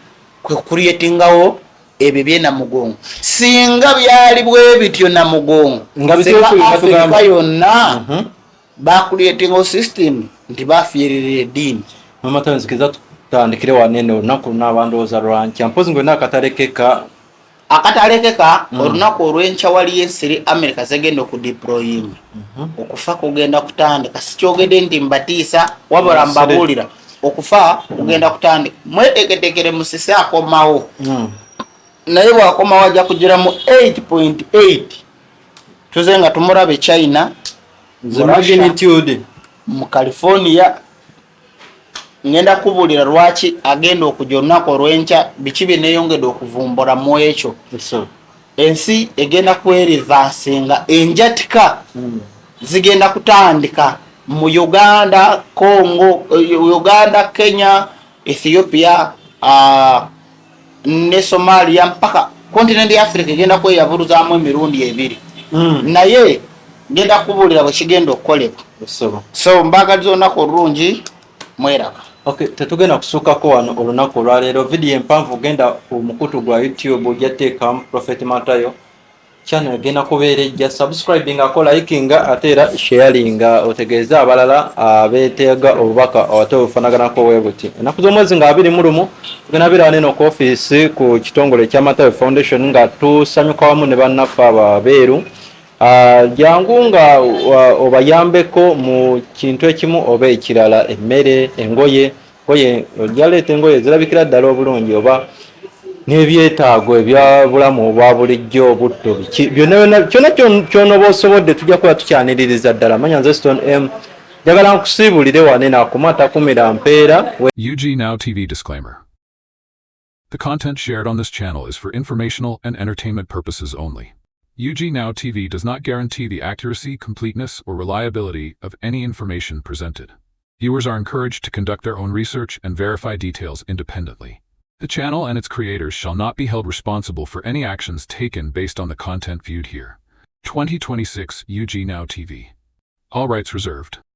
kwe creatingawo ebyo byenamugongo singa byali bwe bityo namugongo Afrika yonna bakuleetinga system nti bafiirira eddiini
mamatanzikiza tutandikire wanene olunaku n'abandowooza lwankya mpozi ngwe n'akatalekeka olunaku olw'enkya waliyo ensiri America zegenda okudeployinga okufa kugenda kutandika sikyogedde nti mbatiisa wabula mbabuulira okufa kugenda kutandika mwetegetekere musisi akomawo naye bwakomawo ajja kugiramu 8.8 tuze nga tumulabe China magnitude
mu California ngenda kubuulira lwaki agenda okujja olunaku olw'enkya biki bye neeyongedde okuvumbula mu ekyo ensi egenda kwerivansinga enjatika zigenda kutandika mu Uganda, Congo, Uganda, Kenya, Ethiopia ne Somalia mpaka kontinenti ya Africa egenda kweyabuluzaamu emirundi ebiri naye ngenda kubuulira bwe kigenda okukolebwa so mbagaliza olunaku olulungi mweraba.
Okay, tetugenda kusukako wano olunaku olwaleero vidiyo empanvu genda ku mukutu gwa YouTube ojjateekamu Prophet Matayo channel egenda kubeera ejja subscribinga ko likinga ate era sharinga otegeeza abalala abeetaaga obubaka ate obufanaganako webuti ennaku z'omwezi nga 21 tugenda beera waneno ku ofiisi ku kitongole kya Matayo Foundation nga tusanyuka wamu ne bannaffe ababeeru jangu nga obayambeko mu kintu ekimu oba ekirala emmere engoye ojaleeta engoye zirabikira ddala obulungi oba n'ebyetaago ebyabulamu obwa bulijjo obutto biki byonna kyonna ky'onooba osobodde tujja kuba tukyaniririza ddala manya nze Stone M njagala nkusiibulire wanene akumata kumira mpeera
UG Now TV disclaimer. The content shared on this channel is for informational and entertainment purposes only. UG Now TV does not guarantee the accuracy, completeness, or reliability of any information presented. Viewers are encouraged to conduct their own research and verify details independently. The channel and its creators shall not be held responsible for any actions taken based on the content viewed here. 2026 UG Now TV. All rights reserved.